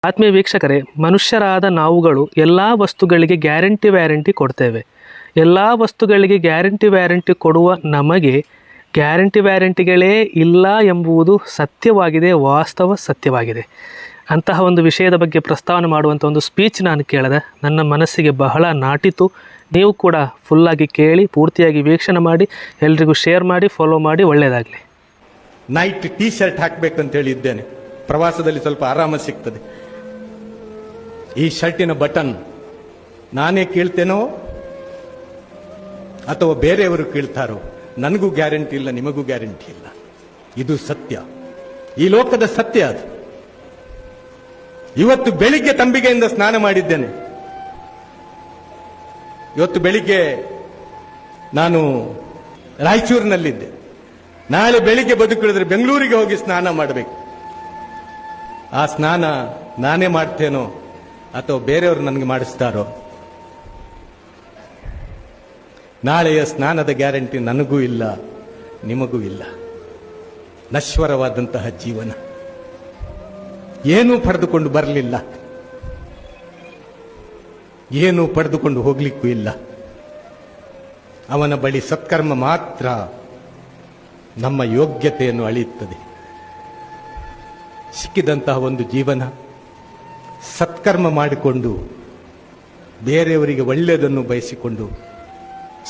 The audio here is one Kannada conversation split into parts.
ಆತ್ಮೀಯ ವೀಕ್ಷಕರೇ, ಮನುಷ್ಯರಾದ ನಾವುಗಳು ಎಲ್ಲ ವಸ್ತುಗಳಿಗೆ ವ್ಯಾರಂಟಿ ಕೊಡ್ತೇವೆ. ಎಲ್ಲ ವಸ್ತುಗಳಿಗೆ ವ್ಯಾರಂಟಿ ಕೊಡುವ ನಮಗೆ ವ್ಯಾರಂಟಿಗಳೇ ಇಲ್ಲ ಎಂಬುದು ಸತ್ಯವಾಗಿದೆ, ವಾಸ್ತವ ಸತ್ಯವಾಗಿದೆ. ಅಂತಹ ಒಂದು ವಿಷಯದ ಬಗ್ಗೆ ಪ್ರಸ್ತಾವನೆ ಮಾಡುವಂಥ ಒಂದು ಸ್ಪೀಚ್ ನಾನು ಕೇಳಿದೆ. ನನ್ನ ಮನಸ್ಸಿಗೆ ಬಹಳ ನಾಟಿತು. ನೀವು ಕೂಡ ಫುಲ್ಲಾಗಿ ಕೇಳಿ, ಪೂರ್ತಿಯಾಗಿ ವೀಕ್ಷಣೆ ಮಾಡಿ, ಎಲ್ರಿಗೂ ಶೇರ್ ಮಾಡಿ, ಫಾಲೋ ಮಾಡಿ. ಒಳ್ಳೆಯದಾಗಲಿ. ನೈಟ್ ಟೀ ಶರ್ಟ್ ಹಾಕಬೇಕಂತ ಹೇಳಿದ್ದೇನೆ. ಪ್ರವಾಸದಲ್ಲಿ ಸ್ವಲ್ಪ ಆರಾಮ ಸಿಗ್ತದೆ. ಈ ಶರ್ಟಿನ ಬಟನ್ ನಾನೇ ಕೀಳ್ತೇನೋ ಅಥವಾ ಬೇರೆಯವರು ಕೀಳ್ತಾರೋ ನನಗೂ ಗ್ಯಾರಂಟಿ ಇಲ್ಲ, ನಿಮಗೂ ಗ್ಯಾರಂಟಿ ಇಲ್ಲ. ಇದು ಸತ್ಯ, ಈ ಲೋಕದ ಸತ್ಯ. ಅದು ಇವತ್ತು ಬೆಳಿಗ್ಗೆ ತಂಬಿಗೆಯಿಂದ ಸ್ನಾನ ಮಾಡಿದ್ದೇನೆ. ಇವತ್ತು ಬೆಳಿಗ್ಗೆ ನಾನು ರಾಯಚೂರಿನಲ್ಲಿದ್ದೆ. ನಾಳೆ ಬೆಳಿಗ್ಗೆ ಬದುಕಿಳಿದ್ರೆ ಬೆಂಗಳೂರಿಗೆ ಹೋಗಿ ಸ್ನಾನ ಮಾಡಬೇಕು. ಆ ಸ್ನಾನ ನಾನೇ ಮಾಡ್ತೇನೋ ಅಥವಾ ಬೇರೆಯವರು ನನಗೆ ಮಾಡಿಸ್ತಾರೋ? ನಾಳೆಯ ಸ್ನಾನದ ಗ್ಯಾರಂಟಿ ನನಗೂ ಇಲ್ಲ, ನಿಮಗೂ ಇಲ್ಲ. ನಶ್ವರವಾದಂತಹ ಜೀವನ, ಏನೂ ಪಡೆದುಕೊಂಡು ಬರಲಿಲ್ಲ, ಏನೂ ಪಡೆದುಕೊಂಡು ಹೋಗ್ಲಿಕ್ಕೂ ಇಲ್ಲ. ಅವನ ಬಳಿ ಸತ್ಕರ್ಮ ಮಾತ್ರ ನಮ್ಮ ಯೋಗ್ಯತೆಯನ್ನು ಅಳೆಯುತ್ತದೆ. ಸಿಕ್ಕಿದಂತಹ ಒಂದು ಜೀವನ ಸತ್ಕರ್ಮ ಮಾಡಿಕೊಂಡು, ಬೇರೆಯವರಿಗೆ ಒಳ್ಳೆಯದನ್ನು ಬಯಸಿಕೊಂಡು,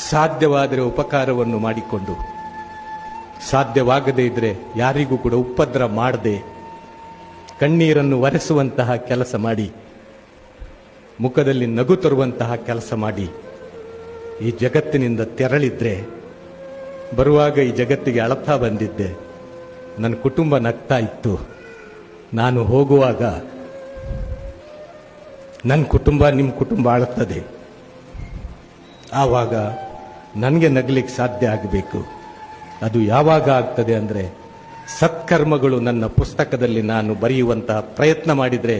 ಸಾಧ್ಯವಾದರೆ ಉಪಕಾರವನ್ನು ಮಾಡಿಕೊಂಡು, ಸಾಧ್ಯವಾಗದೇ ಇದ್ರೆ ಯಾರಿಗೂ ಕೂಡ ಉಪದ್ರ ಮಾಡದೆ, ಕಣ್ಣೀರನ್ನು ಒರೆಸುವಂತಹ ಕೆಲಸ ಮಾಡಿ, ಮುಖದಲ್ಲಿ ನಗು ತರುವಂತಹ ಕೆಲಸ ಮಾಡಿ ಈ ಜಗತ್ತಿನಿಂದ ತೆರಳಿದ್ರೆ, ಬರುವಾಗ ಈ ಜಗತ್ತಿಗೆ ಅಳತಾ ಬಂದಿದ್ದೆ, ನನ್ನ ಕುಟುಂಬ ನಗ್ತಾ ಇತ್ತು. ನಾನು ಹೋಗುವಾಗ ನನ್ನ ಕುಟುಂಬ ನಿಮ್ಮ ಕುಟುಂಬ ಅಳುತ್ತದೆ. ಆವಾಗ ನನಗೆ ನಗಲಿಕ್ಕೆ ಸಾಧ್ಯ ಆಗಬೇಕು. ಅದು ಯಾವಾಗ ಆಗ್ತದೆ ಅಂದರೆ, ಸತ್ಕರ್ಮಗಳು ನನ್ನ ಪುಸ್ತಕದಲ್ಲಿ ನಾನು ಬರೆಯುವಂತಹ ಪ್ರಯತ್ನ ಮಾಡಿದರೆ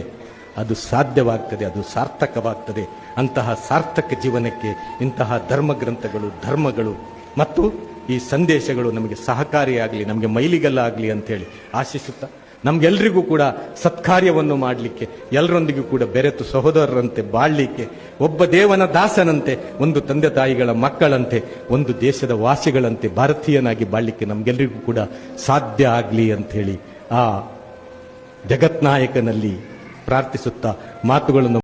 ಅದು ಸಾಧ್ಯವಾಗ್ತದೆ, ಅದು ಸಾರ್ಥಕವಾಗ್ತದೆ. ಅಂತಹ ಸಾರ್ಥಕ ಜೀವನಕ್ಕೆ ಇಂತಹ ಧರ್ಮಗಳು ಮತ್ತು ಈ ಸಂದೇಶಗಳು ನಮಗೆ ಸಹಕಾರಿಯಾಗಲಿ, ನಮಗೆ ಮೈಲಿಗಲ್ಲಾಗಲಿ ಅಂತೇಳಿ ಆಶಿಸುತ್ತಾ, ನಮ್ಗೆಲ್ರಿಗೂ ಕೂಡ ಸತ್ಕಾರ್ಯವನ್ನು ಮಾಡಲಿಕ್ಕೆ, ಎಲ್ಲರೊಂದಿಗೂ ಕೂಡ ಬೆರೆತು ಸಹೋದರರಂತೆ ಬಾಳ್ಲಿಕ್ಕೆ, ಒಬ್ಬ ದೇವನ ದಾಸನಂತೆ, ಒಂದು ತಂದೆ ತಾಯಿಗಳ ಮಕ್ಕಳಂತೆ, ಒಂದು ದೇಶದ ವಾಸಿಗಳಂತೆ ಭಾರತೀಯನಾಗಿ ಬಾಳ್ಲಿಕ್ಕೆ ನಮ್ಗೆಲ್ರಿಗೂ ಕೂಡ ಸಾಧ್ಯ ಆಗಲಿ ಅಂಥೇಳಿ ಆ ಜಗತ್ನಾಯಕನಲ್ಲಿ ಪ್ರಾರ್ಥಿಸುತ್ತಾ ಮಾತುಗಳನ್ನು